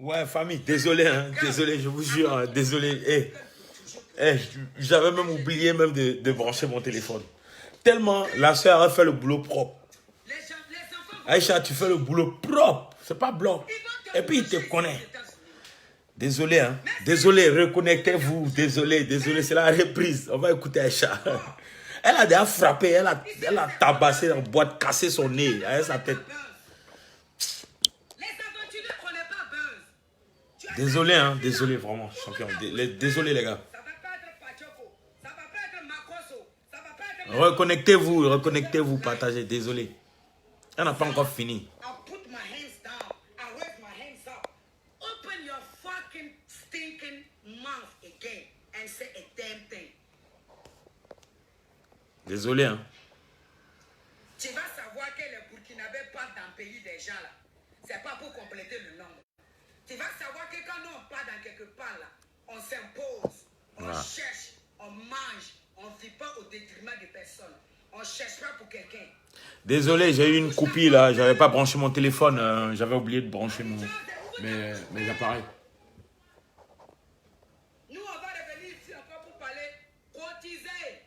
Ouais, famille, désolé, hein, désolé, je vous jure, hein, désolé. J'avais même oublié même de brancher mon téléphone. Tellement la soeur a fait le boulot propre. Aïcha, tu fais le boulot propre, c'est pas bloc. Et puis il te connaît. Désolé, hein. Désolé, reconnectez-vous. Désolé, c'est la reprise. On va écouter Aïcha. Elle a déjà frappé, elle a tabassé la boîte, cassé son nez avec sa tête. Désolé, hein, désolé, vraiment, champion. Désolé, les gars. Reconnectez-vous, partagez, désolé. Elle n'a pas encore fini. Désolé, hein. Tu vas savoir que les Burkinabés partent dans le pays des gens là. C'est pas pour compléter le nombre. Tu vas savoir que quand nous on part dans quelque part là, on s'impose, on cherche, on mange, on ne vit pas au détriment de personne. On ne cherche pas pour quelqu'un. Désolé, j'ai eu une coupure là. J'avais pas branché mon téléphone. J'avais oublié de brancher mes appareils. Nous on va revenir ici encore pour parler cotiser.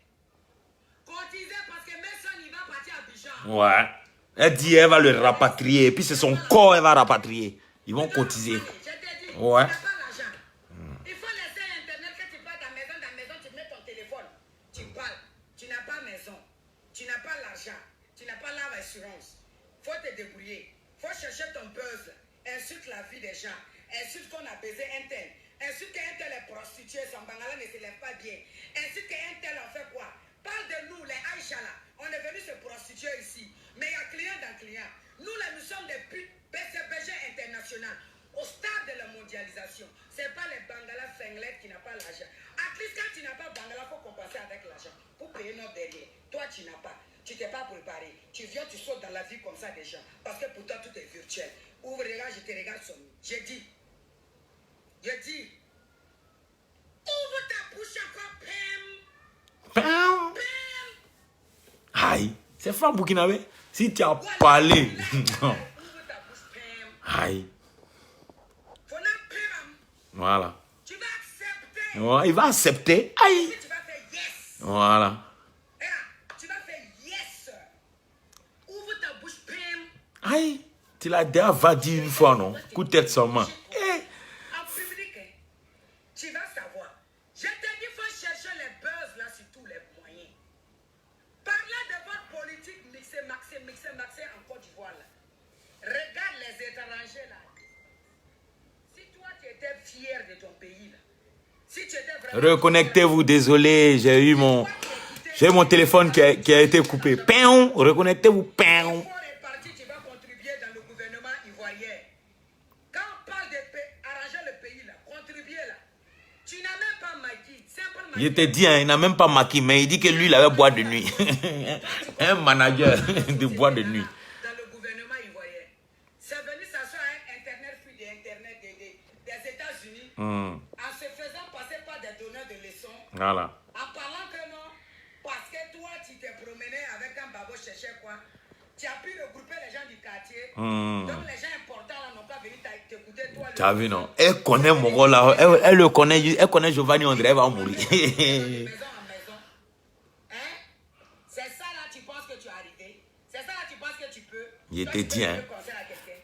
Cotiser parce que Messon il va partir à Bijan. Ouais. Elle dit elle va le rapatrier. Et puis c'est son corps elle va rapatrier. Ils vont cotiser. Ouais. Il faut laisser Internet quand tu pars dans la maison, tu mets ton téléphone. Tu parles. Tu n'as pas maison. Tu n'as pas l'argent. Tu n'as pas l'assurance. Il faut te débrouiller. Il faut chercher ton buzz. Insulte la vie des gens. Insulte qu'on a baisé un tel. Insulte qu'un tel est prostitué. Son bangala ne se lève pas bien. Insulte qu'un tel en fait quoi. Parle de nous, les Aïcha là. On est venu se prostituer ici. Mais il y a client dans client. Nous là, nous sommes des putes BCBG international. Au stade de la mondialisation, ce n'est pas les Bangala Fenglet qui n'ont pas l'argent. À least quand tu n'as pas Bangala, il faut compenser avec l'argent pour payer notre derrière. Toi, tu n'as pas. Tu ne t'es pas préparé. Tu viens, tu sautes dans la vie comme ça des gens. Parce que pour toi, tout est virtuel. Ouvre les gars, je te regarde son nez. J'ai dit. Ouvre ta bouche encore, Pam. Aïe. C'est femme burkinabé. Si tu as parlé. Aïe. Voilà. Tu vas accepter. Ouais, il va accepter. Aïe. Tu vas faire yes. Voilà. Tu vas faire yes. Ouvre ta bouche, Pam. Aïe. Tu l'as déjà dit une fois, non? Coup de tête sur main. En public, tu vas savoir. Je t'ai dit, il faut chercher les buzz là sur tous les moyens. Parlez de votre politique mixée en Côte d'Ivoire là. Regarde les étrangers là. Si toi tu étais fier de ton pays là. Si tu étais vraiment Reconnectez-vous, désolé, j'ai eu mon téléphone qui a été coupé. Pion, reconnectez-vous, pion. fort est parti, tu vas contribuer dans le gouvernement ivoirien. Quand on parle d'arranger le pays là, contribuer là, tu n'as même pas maquis, simple maquis. Je t'ai dit, hein, il n'a même pas maquillé, mais il dit que lui, il avait boîte de nuit. Un manager de boîte de nuit. Dans le gouvernement ivoirien. C'est venu s'asseoir à Internet free d'Internet des États-Unis en se faisant passer par des donneurs de leçons. Voilà. En parlant que non, parce que toi, tu t'es promené avec un babo chercher quoi. Tu as pu regrouper les gens du quartier. Donc les gens importants là n'ont pas venu t'écouter toi. Tu as vu, non? Elle connaît mon rôle là. Elle connaît Giovanni André, elle va mourir. De maison en maison. Hein? C'est ça là, tu penses que tu es arrivé? C'est ça là, tu penses que tu peux? Il Toi, te tu peux dit, hein. donner conseil à quelqu'un.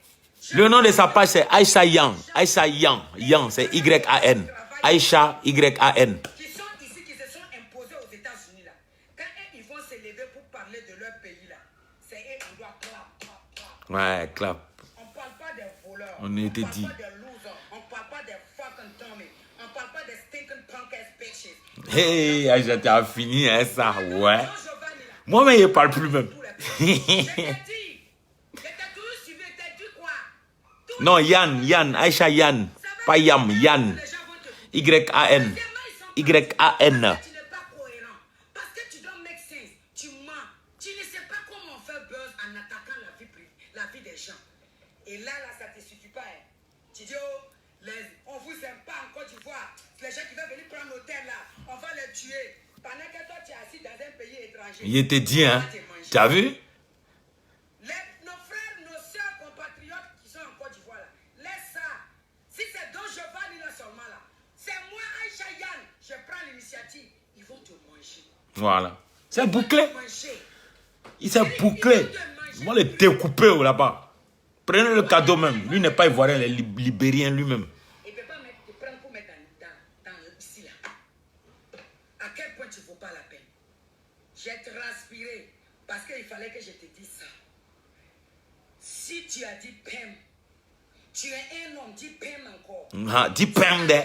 Le nom de sa page, c'est Aïcha Yang. Aïcha Yang. Yang, c'est Y-A-N. Aïcha Y-A-N. Qui sont ici, qui se sont imposés aux États-Unis là. Quand ils vont se lever pour parler de leur pays là, c'est eux, on doit clap. Ouais, clap. On ne parle pas des voleurs. On était dit. On ne parle pas des losers. On ne parle pas des fucking Tommy. On ne parle pas des stinking punk ass bitches. Hey, Aïcha, tu as fini, hein, ça, ouais. Jean Giovanni, là. Moi-même, il ne parle plus même. Je t'ai dit. Je t'ai toujours suivi. Je t'ai dit quoi? Non, Yann, Aïcha Yann. Pas Yam, Yann. Y-A-N. Y-A-N. Tu n'es pas cohérent. Parce que tu dois make sense. Tu mens. Tu ne sais pas comment on fait buzz en attaquant la vie des gens. Et là, ça ne te suffit pas. Hein. Tu dis, oh, on vous aime pas en Côte d'Ivoire. Les gens qui veulent venir prendre l'hôtel là, on va les tuer. Pendant que toi, tu es assis dans un pays étranger. Il te dit, hein. Tu as vu? Nos frères, nos soeurs compatriotes qui sont en Côte d'Ivoire là, laisse ça. Si Voilà. C'est bouclé. Manger. Il s'est bouclé. Ils vont les découper là-bas. Prenez le cadeau même. Lui n'est pas ivoirien, il est libérien lui-même. Il ne peut pas te prendre pour mettre dans ici là. À quel point tu ne vaux pas la peine. J'ai transpiré parce qu'il fallait que je te dise ça. Si tu as dit PEM, tu es un homme, dis PEM encore. Ah, dis PEM de.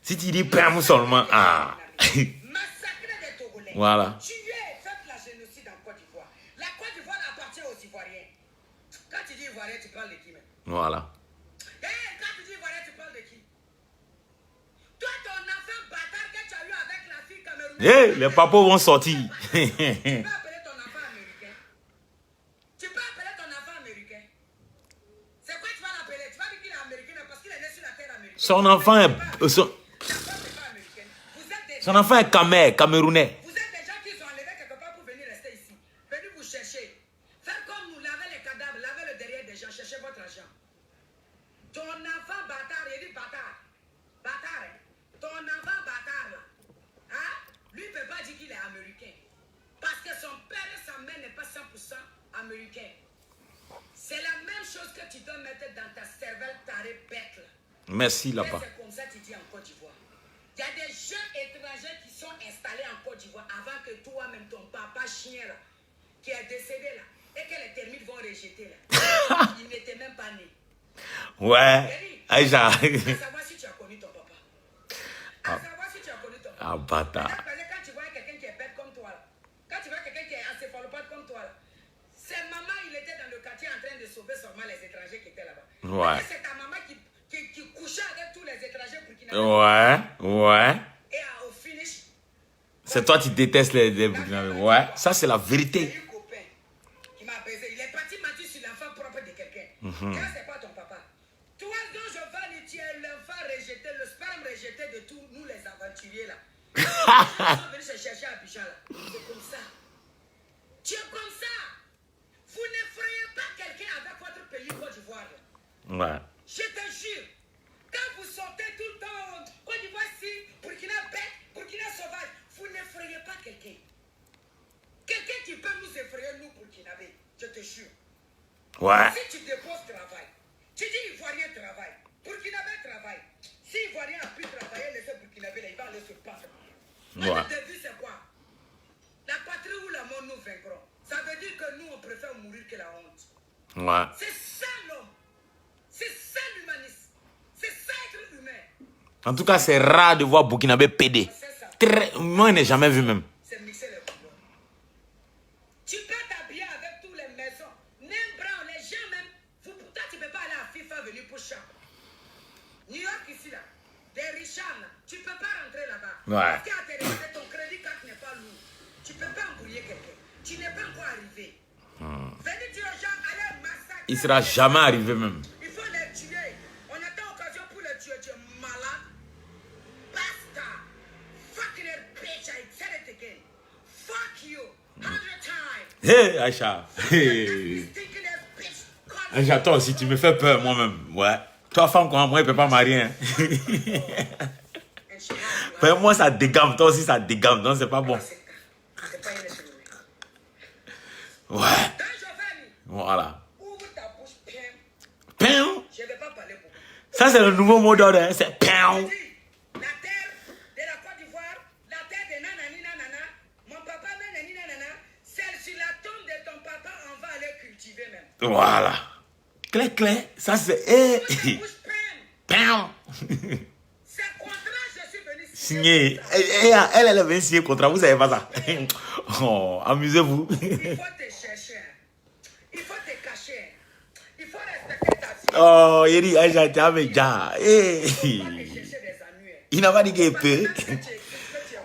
Si tu dis PEM seulement, ah. Massacrer des Togolais. Voilà. Tu es fait la génocide en Côte d'Ivoire. La Côte d'Ivoire appartient aux Ivoiriens. Quand tu dis Ivoirien, tu parles de qui même? Voilà. Quand tu dis Ivoirien, tu parles de qui? Toi, ton enfant bâtard que tu as eu avec la fille camerounaise. Les papas vont sortir. Tu peux appeler ton enfant américain. Tu peux appeler ton enfant américain. C'est quoi tu vas l'appeler? Tu vas dire qu'il est américain parce qu'il est né sur la terre américaine. Son enfant est... Son enfant est camerounais. Vous êtes des gens qui sont enlevés quelque part pour venir rester ici. Venez vous chercher. Faire comme nous, laver les cadavres, laver le derrière des gens, chercher votre argent. Ton enfant bâtard, il dit bâtard. Bâtard, hein? Ton enfant bâtard là. Hein? Lui ne peut pas dire qu'il est américain. Parce que son père et sa mère n'est pas 100% américain. C'est la même chose que tu dois mettre dans ta cervelle tarée bête là. Merci là-bas. C'est comme ça que tu dis en Côte d'Ivoire. Il y a des jeunes étrangers qui sont installés en Côte d'Ivoire avant que toi-même, ton papa chien là, qui est décédé là, et que les termites vont rejeter là. Il n'était même pas né. Ouais. Aïcha. À savoir si tu as connu ton papa. À savoir si tu as connu ton papa. Ah, bâtard. Quand tu vois quelqu'un qui est bête comme toi là, quand tu vois quelqu'un qui est encéphalopathe comme toi là, c'est maman, il était dans le quartier en train de sauver seulement les étrangers qui étaient là-bas. Ouais. C'est ta maman qui couchait avec tous les étrangers pour qu'ils Ouais. Et au finish, C'est toi qui détestes les Burkinabés. Ouais. Ça, c'est la vérité. j'ai eu un copain qui m'a apaisé. Il est parti mentir sur l'enfant propre de quelqu'un. C'est pas ton papa. Toi dont je valide, tu es l'enfant rejeté, le sperme rejeté de tous nous les aventuriers là. Ils sont venus se chercher à Abidjan là. C'est comme ça. Tu es comme ça. Vous n'effrayez pas quelqu'un avec votre pays Côte d'Ivoire. Ouais. Je te jure, quand vous sortez tout le temps, Côte d'Ivoire, si, Burkina bête, Burkina sauvage, vous n'effrayez pas quelqu'un. Quelqu'un qui peut nous effrayer, nous, Burkinabés, je te jure. Ouais. Si tu déposes travail, tu dis Ivoirien travaille, Burkinabé travaille. Si Ivoirien a pu travailler, laissez Burkinabé, là, il va aller se battre. Notre début, c'est quoi? La patrie ou la mort nous vaincront. Ça veut dire que nous, on préfère mourir que la honte. Ouais. C'est ça l'homme. C'est ça l'humanisme. C'est ça être humain. En tout cas, c'est rare de voir Burkinabé pédé. Moi, je n'ai jamais vu même. C'est mixer les couleurs. Tu peux t'habiller avec toutes les maisons. Même Brown, les gens même. Pourtant, tu ne peux pas aller à FIFA venir pour champ. New York ici, là. Des Richards, là. Tu ne peux pas rentrer là-bas. Ouais. Parce qu'à tes ton crédit carte n'est pas lourd. Tu ne peux pas embrouiller quelqu'un. Tu n'es pas encore arrivé. Venez dire aux gens, allez massacrer. Il ne sera jamais arrivé même. Il faut les tuer. On attend l'occasion pour les tuer. Tu es malade. Basta. Fucking bitch. I said it again. Fuck you. 100 times. Hé, Aïcha. Stinking ass bitch. Aïcha, toi aussi, tu me fais peur moi-même. Ouais. Toi, femme comme moi, il ne peut pas marier. Hein. Ben, moi, ça dégamme. Toi aussi, ça dégamme. Donc, c'est pas bon. C'est pas une échelle. Ouais. Dans Giovanni, Voilà. ouvre ta bouche, pim. Pim. Je ne vais pas parler beaucoup. Ça, c'est le nouveau mot d'ordre. Hein. C'est pim. La terre de la Côte d'Ivoire, la terre de nanani nanana, mon papa met nanani nanana, celle sur la tombe de ton papa, on va aller cultiver même. Voilà. Clé. Ça, c'est... Ouvre ta bouche, pim. Pim. C'est contrat, je suis venu Signé. Elle est venue signer contrat. Vous savez pas ça. Oh, amusez-vous. Il faut te chercher. Il faut te cacher. Il faut respecter ta vie. Oh, il dit, Aïcha, tu as déjà. Il faut te chercher des ennuis. Il n'a pas dit qu'il peut.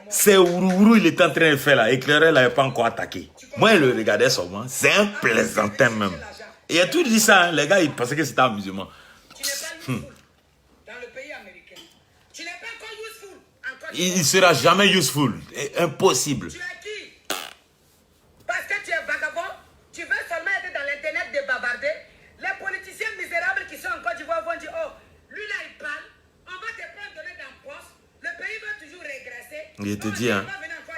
C'est Ourourou, il était en train de faire là. Éclaireur, il n'avait pas encore attaqué. Moi, il le regardais seulement. C'est un plaisantin même. Et il a tout dit ça. Hein. Les gars, ils pensaient que c'était amusement. Tu n'es pas useful dans le pays américain. Tu n'es pas encore useful encore. Il ne sera jamais useful. Impossible. Tu es qui? Parce que tu es vagabond. Tu veux seulement être dans l'internet de bavarder. Les politiciens misérables qui sont en Côte d'Ivoire vont dire, oh, lui là il parle. On va te prendre donner dans le poste. Le pays va toujours régresser. Il te dit, hein. On va venir encore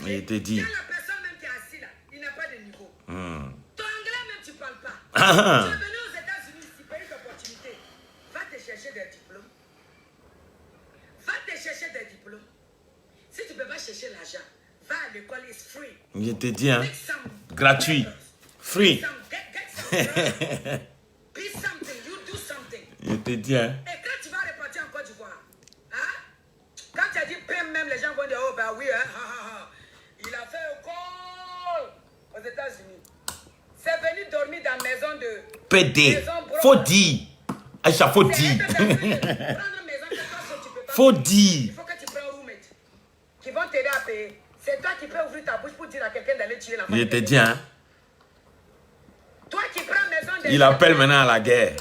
Il te dit. Quand la personne même qui est assise là, il n'a pas de niveau. Ton anglais même, tu ne parles pas. Ah. Tu es venu aux États-Unis ici, pays d'opportunité. Va te chercher des diplômes. Va te chercher des diplômes. Si tu ne peux pas chercher l'argent, va à l'école, it's free. Je te dis, hein. Make some Gratuit. papers. Free. Get some bread. Be something, you do something. Je te dis, hein. Et quand tu vas repartir en Côte d'Ivoire, hein? Quand tu as dit PM, même les gens vont dire, oh ben oui, hein, il a fait au col aux États-Unis. C'est venu dormir dans la maison de... PD. Faut dire. Aïcha, faut dire. Faut dire. Il faut que tu prennes un roommate qui vont t'aider à payer. C'est toi qui peux ouvrir ta bouche pour dire à quelqu'un d'aller tuer l'enfant. Je te dis, hein. Toi qui prends maison de... Il appelle maintenant à la guerre.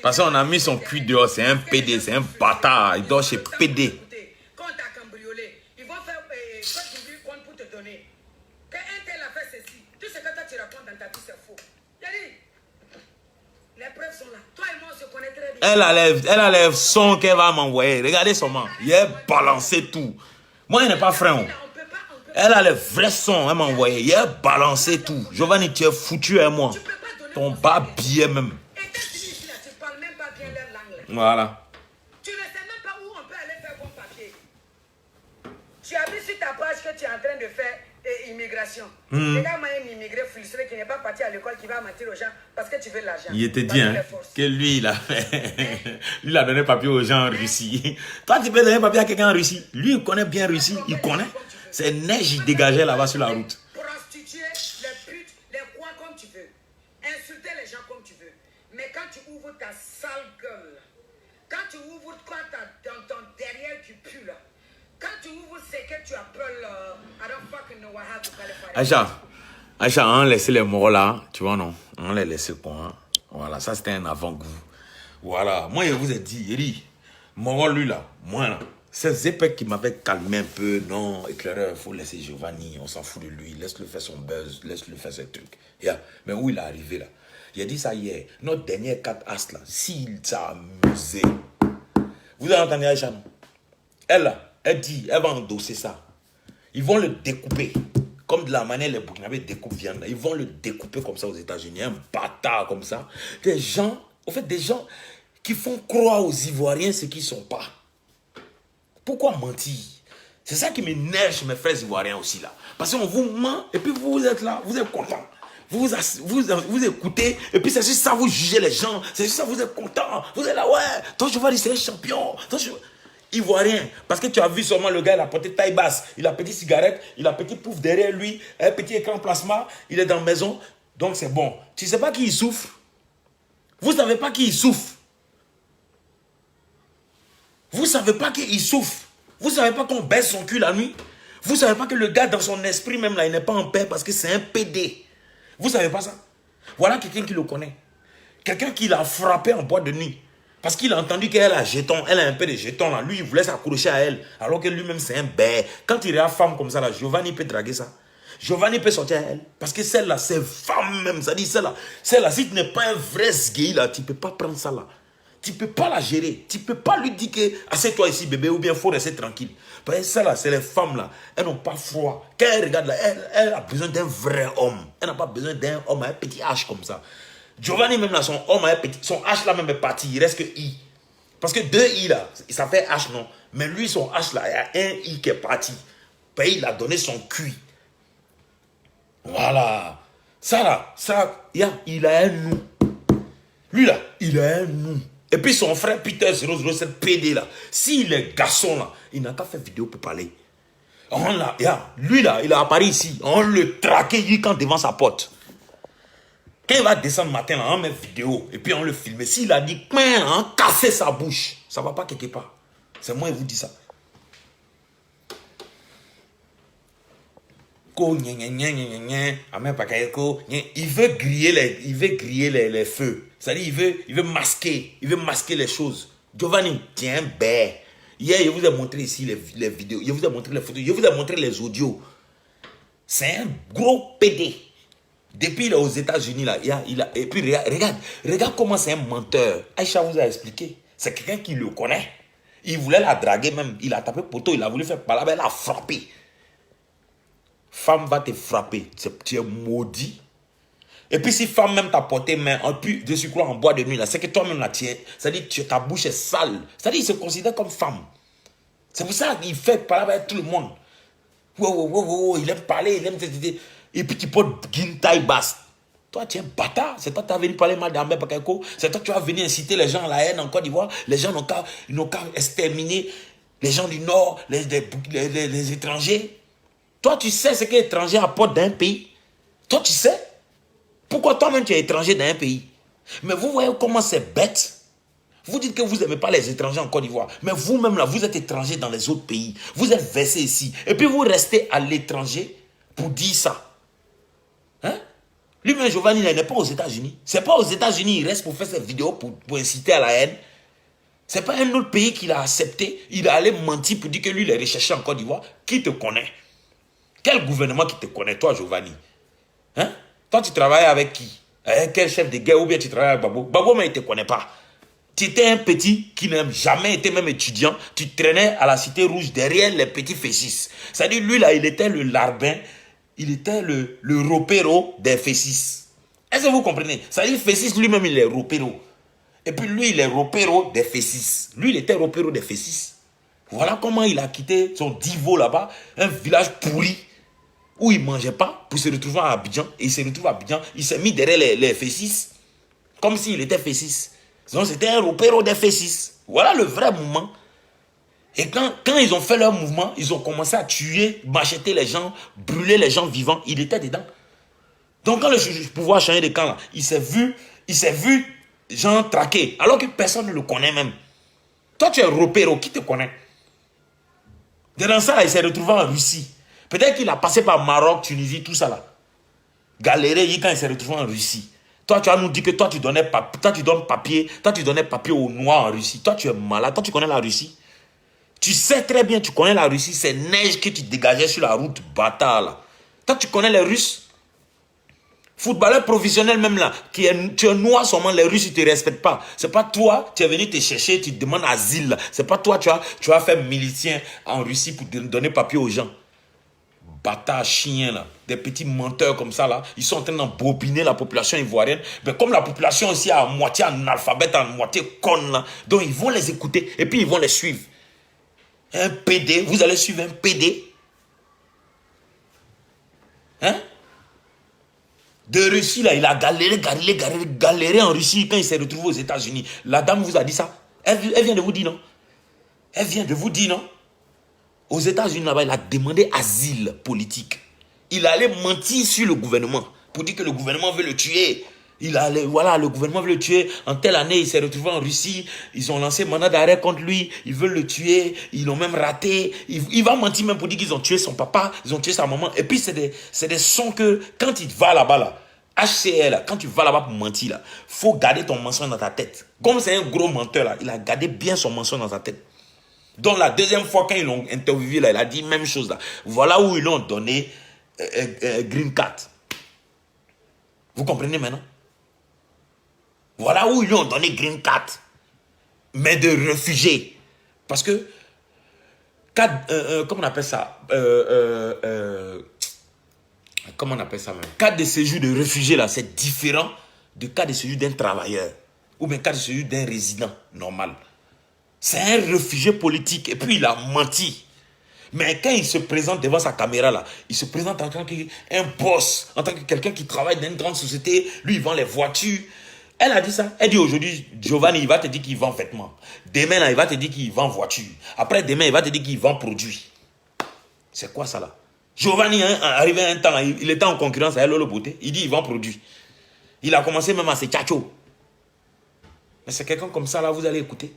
Parce qu'on a mis son cul dehors. C'est un PD, c'est un bâtard. Il dort chez PD. Quand on t'a cambriolé, ils vont faire quoi tu lui comptes pour te donner. Qu'un tel a fait ceci, tout ce que toi tu racontes dans ta vie c'est faux. Yannick, les preuves sont là. Toi et moi on se connaît très bien. Elle enlève son qu'elle va m'envoyer. Regardez son man. Il a balancé tout. Moi, il n'est pas frère. Elle a le vrai son. Elle m'a envoyé. Il a balancé tout. Giovanni, tu es foutu à moi. Ton bas billet même. Et quand tu dis ici là, tu parles même pas bien leur langue là. Voilà. Tu ne sais même pas où on peut aller faire bon papier. Tu as vu sur ta page que tu es en train de faire immigration. Regarde moi un immigré frustré qui n'est pas parti à l'école qui va mentir aux gens parce que tu veux de l'argent. Il te dit, hein, que lui, il a fait. Lui, il a donné papier aux gens en Russie. Toi, tu peux donner papier à quelqu'un en Russie. Lui, il connaît bien Russie. Il connaît. C'est neige, il dégageait là-bas sur la route. Prostituer, les putes, les quoi comme tu veux. Insulter les gens comme tu veux. Mais quand tu ouvres ta sale gueule, quand tu ouvres quoi dans ton derrière qui pue là, quand tu ouvres ce que tu appelles, I don't fucking know what I have to qualify. Aïcha, on a laissé les mots là, tu vois, non? On les laissé quoi, hein? Voilà, ça c'était un avant-goût. Voilà, moi je vous ai dit, Eri, Moro lui là, moi là, c'est Zepek qui m'avait calmé un peu. Non, éclaireur, il faut laisser Giovanni, on s'en fout de lui, laisse-le faire son buzz, laisse-le faire ses trucs. Yeah. Mais où il est arrivé là? Il a dit ça hier, notre dernier 4 as là, s'il s'est amusé. Vous avez entendu Aïcha, non? Elle là, elle dit, elle va endosser ça. Ils vont le découper. Comme de la manière les Burkinabés découpent viande. Ils vont le découper comme ça aux États-Unis. Un bâtard comme ça. Des gens, au fait, des gens qui font croire aux Ivoiriens ce qu'ils ne sont pas. Pourquoi mentir? C'est ça qui m'énerve chez mes frères Ivoiriens aussi là. Parce qu'on vous ment et puis vous êtes là, vous êtes content. Vous écoutez et puis c'est juste ça, vous jugez les gens. C'est juste ça, vous êtes content. Vous êtes là, ouais, toi je vois, c'est un champion. Ivoirien, parce que tu as vu seulement le gars, il a porté taille basse, il a petite cigarette, il a petit pouf derrière lui, un petit écran plasma, il est dans la maison, donc c'est bon. Tu ne sais pas qui il souffre? Vous ne savez pas qui il souffre? Vous ne savez pas qui il souffre? Vous ne savez pas qu'on baisse son cul la nuit? Vous ne savez pas que le gars dans son esprit même là, il n'est pas en paix parce que c'est un PD? Vous ne savez pas ça? Voilà quelqu'un qui le connaît. Quelqu'un qui l'a frappé en boîte de nuit. Parce qu'il a entendu qu'elle a jeton, elle a un peu de jetons là. Lui, il voulait s'accrocher à elle. Alors que lui-même, c'est un bête. Quand il regarde femme comme ça, là, Giovanni peut draguer ça. Giovanni peut sortir à elle. Parce que celle-là, c'est femme même. Ça dit celle-là, si tu n'es pas un vrai sgay là, tu ne peux pas prendre ça là. Tu ne peux pas la gérer. Tu ne peux pas lui dire que assieds-toi ici, bébé, ou bien il faut rester tranquille. Parce que ça là, c'est les femmes là. Elles n'ont pas froid. Quand elle regarde là, elle a besoin d'un vrai homme. Elle n'a pas besoin d'un homme à un petit H comme ça. Giovanni même là, son homme a un petit, son H là même est parti, il reste que I. Parce que 2 I là, ça fait H non. Mais lui, son H là, il y a un I qui est parti. Puis il a donné son cul. Voilà. Ça là, il a un nous. Lui là, il a un nous. Et puis son frère Peter 007 PD là, s'il est garçon là, il n'a qu'à faire vidéo pour parler. Lui là, il a apparu ici. On le traquait quand devant sa porte. Quand il va descendre matin, là, on met vidéo et puis on le filme. S'il a dit, on cassé sa bouche, ça ne va pas quelque part. C'est moi qui vous dis ça. Il veut griller les feux. C'est-à-dire, il veut masquer les choses. Giovanni, tiens, bête. Hier, je vous ai montré ici les vidéos, je vous ai montré les photos, je vous ai montré les audios. C'est un gros PD. Depuis il est aux États-Unis, là, et puis regarde comment c'est un menteur. Aïcha vous a expliqué. C'est quelqu'un qui le connaît. Il voulait la draguer même. Il a tapé poteau, il a voulu faire parler, elle a frappé. femme va te frapper. Tu es maudit. Et puis si femme même t'a porté main, en plus de surcroît en bois de nuit, là, c'est que toi-même la tiens. C'est-à-dire que ta bouche est sale. C'est-à-dire qu'il se considère comme femme. C'est pour ça qu'il fait parler avec tout le monde. Il aime parler, il aime... Et puis tu portes une taille basse. Toi, tu es un bâtard. C'est toi qui as venu parler mal d'Ambé Bakayoko. C'est toi qui vas venir inciter les gens à la haine en Côte d'Ivoire. Les gens n'ont qu'à exterminer les gens du Nord, les étrangers. Toi, tu sais ce qu'un étranger apporte dans un pays. Toi, tu sais. Pourquoi toi-même tu es étranger dans un pays? Mais vous voyez comment c'est bête. Vous dites que vous n'aimez pas les étrangers en Côte d'Ivoire. Mais vous-même là, vous êtes étranger dans les autres pays. Vous êtes versé ici. Et puis vous restez à l'étranger pour dire ça. Hein? Lui-même, Giovanni, il n'est pas aux États-Unis. C'est pas aux États-Unis, il reste pour faire cette vidéo pour inciter à la haine. C'est pas un autre pays qu'il a accepté. Il est allé mentir pour dire que lui, il est recherché en Côte d'Ivoire. Qui te connaît? Quel gouvernement qui te connaît, toi, Giovanni? Hein? Toi, tu travailles avec qui? Avec quel chef de guerre ou bien tu travailles avec Babo? Babo, mais il ne te connaît pas. Tu étais un petit qui n'a jamais été même étudiant. Tu traînais à la Cité Rouge derrière les petits Fessis. C'est-à-dire, lui, là, il était le larbin. Il était le ropero des Fessis. Est-ce que vous comprenez? C'est-à-dire, Fessis lui-même, il est ropero. Et puis, lui, il est ropero des Fessis. Lui, il était ropero des Fessis. Voilà comment il a quitté son divo là-bas. Un village pourri. Où il ne mangeait pas pour se retrouver à Abidjan. Et il se retrouve à Abidjan. Il s'est mis derrière les Fessis. Comme s'il était Fessis. Donc c'était un repère des Fessis. Voilà le vrai mouvement. Et quand ils ont fait leur mouvement, ils ont commencé à tuer, macheter les gens, brûler les gens vivants. Il était dedans. Donc quand le pouvoir a changé de camp, là, il s'est vu gens traqués. Alors que personne ne le connaît même. Toi tu es repère, qui te connaît? Dans ça, il s'est retrouvé en Russie. Peut-être qu'il a passé par Maroc, Tunisie, tout ça là. Galéré quand il s'est retrouvé en Russie. Toi, tu vas nous dire que toi, tu donnais papier aux Noirs en Russie. Toi, tu es malade. Toi, tu connais la Russie. Tu sais très bien, tu connais la Russie. C'est neige que tu dégageais sur la route, bâtard là. Toi, tu connais les Russes. Footballeur professionnel même là, tu es noir seulement, les Russes, ils ne te respectent pas. C'est pas toi, tu es venu te chercher, tu te demandes asile. C'est pas toi, tu vas faire milicien en Russie pour te donner papier aux gens. Bâtards, chiens là, des petits menteurs comme ça là, ils sont en train d'embobiner la population ivoirienne. Mais comme la population aussi est à moitié analphabète, à moitié conne là, donc ils vont les écouter et puis ils vont les suivre. Un PD, vous allez suivre un PD? Hein? De Russie là, il a galéré en Russie quand il s'est retrouvé aux États-Unis. La dame vous a dit ça? Elle vient de vous dire non? Elle vient de vous dire non? Aux États-Unis, là-bas, il a demandé asile politique. Il allait mentir sur le gouvernement pour dire que le gouvernement veut le tuer. Voilà, le gouvernement veut le tuer. En telle année, il s'est retrouvé en Russie. Ils ont lancé mandat d'arrêt contre lui. Ils veulent le tuer. Ils l'ont même raté. Il va mentir même pour dire qu'ils ont tué son papa. Ils ont tué sa maman. Et puis, c'est des sons que quand il va là-bas, là, HCR, là, quand tu vas là-bas pour mentir, là, faut garder ton mensonge dans ta tête. Comme c'est un gros menteur, là, il a gardé bien son mensonge dans sa tête. Donc la deuxième fois quand ils l'ont interviewé, là, il a dit même chose là. Voilà où ils l'ont donné green card. Vous comprenez maintenant? Voilà où ils lui ont donné green card. Mais de réfugiés. Parce que, comment on appelle ça? Comment on appelle ça même? Cas de séjour de réfugié là, c'est différent de cas de séjour d'un travailleur. Ou bien cas de séjour d'un résident normal. C'est un réfugié politique et puis il a menti. Mais quand il se présente devant sa caméra là, il se présente en tant qu'un boss, en tant que quelqu'un qui travaille dans une grande société. Lui, il vend les voitures. Elle a dit ça. Elle dit aujourd'hui, Giovanni, il va te dire qu'il vend vêtements. Demain, là, il va te dire qu'il vend voitures. Après, demain, il va te dire qu'il vend produits. C'est quoi ça là? Giovanni, hein, arrivé à un temps, il était en concurrence avec Lolo Beauté. Il dit qu'il vend produits. Il a commencé même à se tchatcho. Mais c'est quelqu'un comme ça là, vous allez écouter.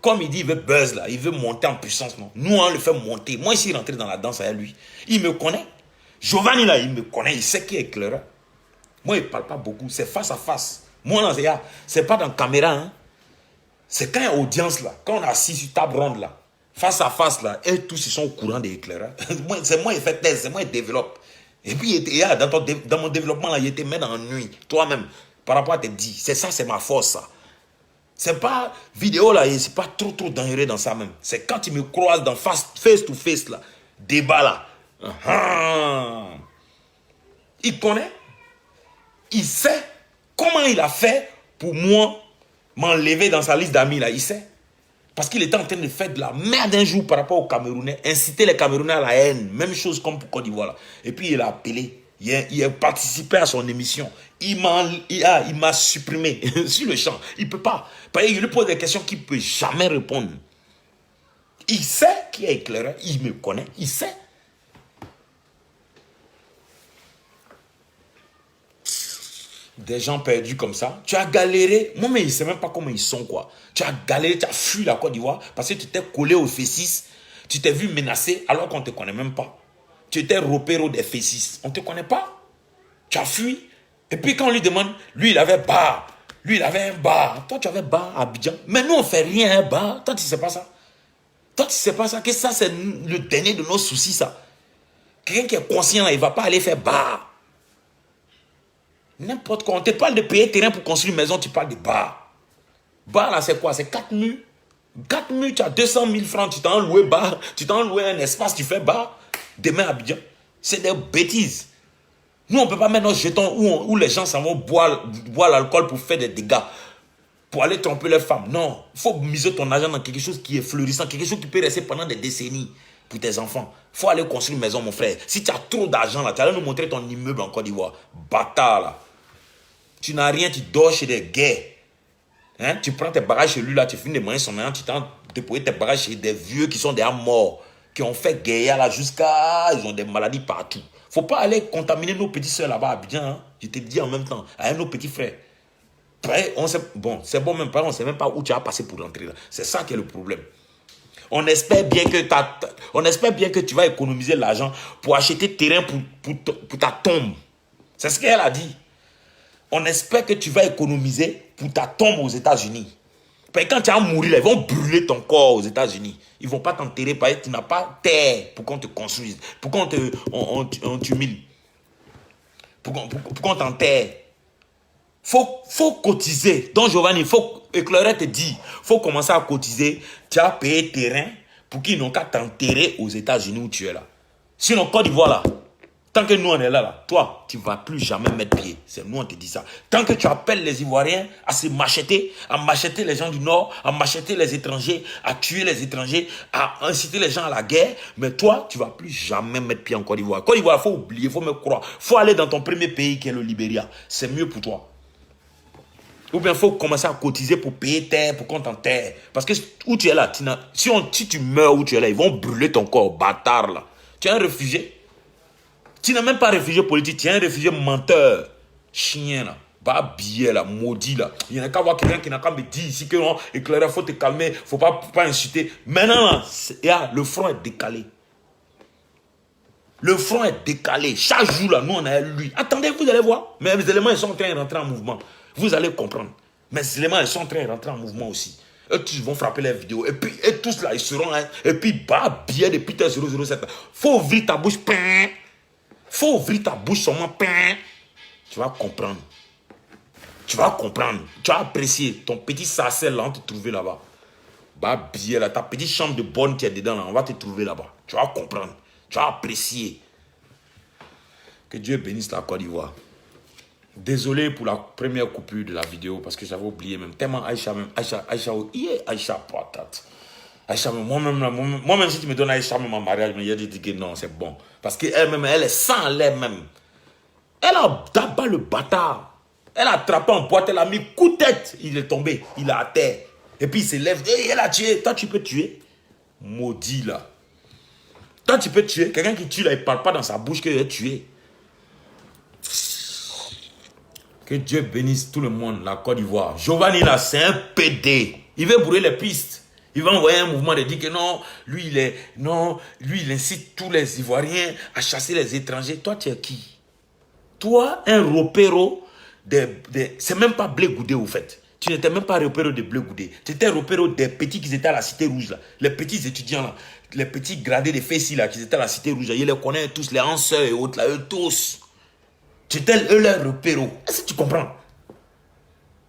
Comme il dit, il veut buzz là, il veut monter en puissance. Non. Nous, on le fait monter. Moi, je suis rentré dans la danse avec lui. Il me connaît. Giovanni là, il me connaît. Il sait qui est éclaireur. Moi, il ne parle pas beaucoup. C'est face à face. Moi, là, c'est pas dans la caméra. Hein. C'est quand il y a audience là, quand on est assis sur table ronde là, face à face là, et tous ils sont au courant des éclaireurs. C'est moi qui fais thèse, c'est moi qui développe. Et puis, dans mon développement là, il était même en nuit. Toi-même, par rapport à tes dits. C'est ça, c'est ma force ça. C'est pas vidéo là, c'est pas trop dangereux dans ça même. C'est quand tu me croises dans face to face là, débat là, Il connaît. Il sait comment il a fait pour moi m'enlever dans sa liste d'amis là. Il sait. Parce qu'il était en train de faire de la merde un jour par rapport aux Camerounais. Inciter les Camerounais à la haine. Même chose comme pour Côte d'Ivoire. Et puis il a appelé. Il a participé à son émission. Il m'a supprimé sur le champ. Il ne peut pas. Parce qu'il lui pose des questions qu'il ne peut jamais répondre. Il sait qui est éclaireur. Il me connaît. Il sait. Des gens perdus comme ça. Tu as galéré. Moi, mais je ne sais même pas comment ils sont, quoi. Tu as galéré, tu as fui la Côte d'Ivoire parce que tu t'es collé au F6. Tu t'es vu menacé alors qu'on ne te connaît même pas. Tu étais repéro des F6. On ne te connaît pas. Tu as fui. Et puis quand on lui demande, lui, il avait bar. Lui, il avait un bar. Toi, tu avais bar à Abidjan. Mais nous, on ne fait rien, un bar. Toi, tu ne sais pas ça. Toi, tu ne sais pas ça. Que ça, c'est le dernier de nos soucis, ça. Quelqu'un qui est conscient, là, il ne va pas aller faire bar. N'importe quoi. On te parle de payer terrain pour construire une maison, tu parles de bar. Bar, là, c'est quoi? C'est 4 murs. 4 murs, tu as 200 000 francs, tu t'en loué bar. Tu t'en loué un espace, tu fais bar. Demain à Abidjan. C'est des bêtises. Nous, on ne peut pas mettre nos jetons où les gens s'en vont boire l'alcool pour faire des dégâts. Pour aller tromper leurs femmes. Non. Il faut miser ton argent dans quelque chose qui est fleurissant. Quelque chose qui peut rester pendant des décennies pour tes enfants. Il faut aller construire une maison, mon frère. Si tu as trop d'argent, là, tu vas nous montrer ton immeuble en Côte d'Ivoire. Bâtard, là. Tu n'as rien, tu dors chez des gays. Hein? Tu prends tes bagages chez lui, là, tu finis de manger son argent, tu t'en déposes tes bagages chez des vieux qui sont déjà morts, qui ont fait guerre là jusqu'à... Ils ont des maladies partout. Faut pas aller contaminer nos petits soeurs là-bas à Abidjan. Hein? Je te dis en même temps, avec nos petits frères. On sait, bon, c'est bon même pas, on ne sait même pas où tu as passé pour rentrer là. C'est ça qui est le problème. On espère bien que tu vas économiser l'argent pour acheter terrain pour ta tombe. C'est ce qu'elle a dit. On espère que tu vas économiser pour ta tombe aux États-Unis. Parce que quand tu vas mourir, ils vont brûler ton corps aux États-Unis. Ils ne vont pas t'enterrer parce que tu n'as pas terre pour qu'on te construise, pour qu'on t'humilie, pour qu'on t'enterre. Faut cotiser. Donc Giovanni, Éclaireur te dit, faut commencer à cotiser. Tu as payé terrain pour qu'ils n'ont qu'à t'enterrer aux États-Unis où tu es là. Sinon, Côte d'Ivoire là, tant que nous on est là, toi, tu ne vas plus jamais mettre pied. C'est nous on te dit ça. Tant que tu appelles les Ivoiriens à se macheter, à macheter les gens du Nord, à macheter les étrangers, à tuer les étrangers, à inciter les gens à la guerre, mais toi, tu ne vas plus jamais mettre pied en Côte d'Ivoire. Côte d'Ivoire, il faut oublier, il faut me croire. Il faut aller dans ton premier pays qui est le Libéria. C'est mieux pour toi. Ou bien il faut commencer à cotiser pour payer terre, pour qu'on t'enterre. Parce que où tu es là, si tu meurs où tu es là, ils vont brûler ton corps, bâtard là. Tu es un réfugié. Tu n'es même pas réfugié politique, tu es un réfugié menteur. Chien là, bas billet là, maudit là. Il n'y en a qu'à voir quelqu'un qui n'a qu'à me dire ici que non, Éclaireur, il faut te calmer, il ne faut pas insulter. Maintenant là, le front est décalé. Le front est décalé. Chaque jour là, nous on a lui. Attendez, vous allez voir. Mais les éléments ils sont en train de rentrer en mouvement. Vous allez comprendre. Mais les éléments ils sont en train de rentrer en mouvement aussi. Eux tous vont frapper les vidéos. Et puis tous là, ils seront là. Et puis bah billet depuis 007. Faut ouvrir ta bouche. Faut ouvrir ta bouche seulement. Tu vas comprendre. Tu vas comprendre. Tu vas apprécier ton petit sarcelle là, on va te trouver là-bas. Bah billet là, ta petite chambre de bonne qui est dedans là, on va te trouver là-bas. Tu vas comprendre. Tu vas apprécier. Que Dieu bénisse la Côte d'Ivoire. Désolé pour la première coupure de la vidéo parce que j'avais oublié même. Tellement Aïcha, patate. Aïcha, moi-même, si tu me donnes Aïcha même en mariage, je dis que non, c'est bon. Parce qu'elle-même, elle est sans l'air même. Elle a d'abord le bâtard. Elle a attrapé en boîte, elle a mis coup de tête. Il est tombé, il est à terre. Et puis il se lève, et elle a tué. Toi, tu peux tuer. Maudit là. Toi, tu peux tuer. Quelqu'un qui tue là, il ne parle pas dans sa bouche qu'il est tué. Que Dieu bénisse tout le monde, la Côte d'Ivoire. Giovanni là, c'est un PD. Il veut brûler les pistes. Il va envoyer un mouvement de dire que non, lui il incite tous les Ivoiriens à chasser les étrangers. Toi, tu es qui? Toi, un repéro c'est même pas Blé Goudé au fait. Tu n'étais même pas repéro de Blé Goudé. Tu étais repéro des petits qui étaient à la Cité Rouge là. Les petits étudiants là. Les petits gradés de Fessi là qui étaient à la Cité Rouge là. Ils les connaissent tous, les anceurs et autres là, eux tous. C'était eux leur repéro. Est-ce que tu comprends?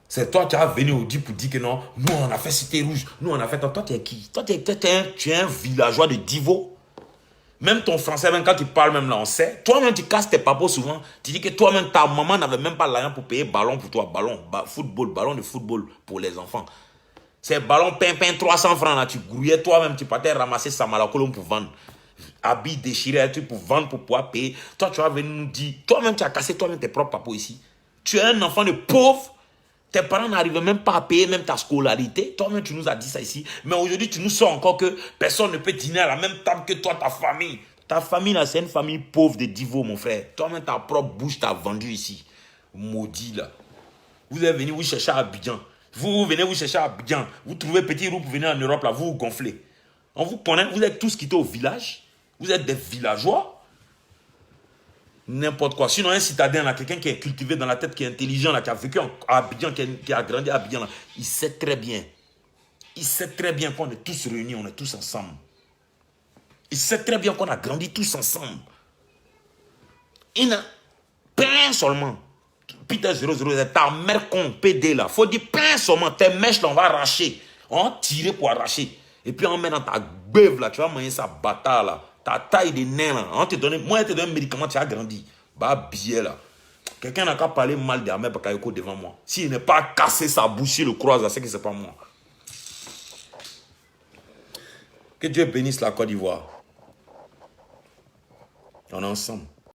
C'est toi qui as venu au dit pour dire que non, nous on a fait Cité Rouge, nous on a fait... Toi tu es qui? Toi tu es un villageois de Divo. Même ton français, même quand tu parles, même là, on sait. Toi-même, tu casses tes papos souvent. Tu dis que toi-même, ta maman n'avait même pas l'argent pour payer ballon pour toi. Ballon de football pour les enfants. C'est ballon pain 300 francs là. Tu grouillais toi-même, tu partais ramasser ça malacolon pour vendre. Habits déchirés, un truc pour vendre, pour pouvoir payer. Toi, tu vas venir nous dire, toi-même, tu as cassé toi-même tes propres papos ici. Tu es un enfant de pauvre. Tes parents n'arrivaient même pas à payer même ta scolarité. Toi-même, tu nous as dit ça ici. Mais aujourd'hui, tu nous sors encore que personne ne peut dîner à la même table que toi, ta famille. Ta famille, là, c'est une famille pauvre de Divo, mon frère. Toi-même, ta propre bouche t'a vendu ici. Maudit, là. Vous êtes venu vous chercher à Abidjan. Vous venez vous chercher à Abidjan. Vous trouvez petit roux pour venir en Europe, là, vous vous gonflez. On vous connaît, vous êtes tous quittés au village. Vous êtes des villageois. N'importe quoi. Sinon, un citadin, là, quelqu'un qui est cultivé dans la tête, qui est intelligent, là, qui a vécu à Abidjan, qui a grandi à Abidjan, là, il sait très bien. Il sait très bien qu'on est tous réunis, on est tous ensemble. Il sait très bien qu'on a grandi tous ensemble. Il n'a plein seulement. Peter 00, ta mère con, PD là. Faut dire plein seulement. Tes mèches là, on va arracher. On va tirer pour arracher. Et puis on met dans ta beuve là, tu vas manger ça bâtard là. Ta taille de nain là. On te donne, moi, je te donne un médicament, tu as grandi. Bah, billet là. Quelqu'un n'a qu'à parler mal d'Ahmed Bakayoko devant moi. S'il n'est pas cassé sa bouche, il le croise, c'est que c'est pas moi. Que Dieu bénisse la Côte d'Ivoire. On est ensemble.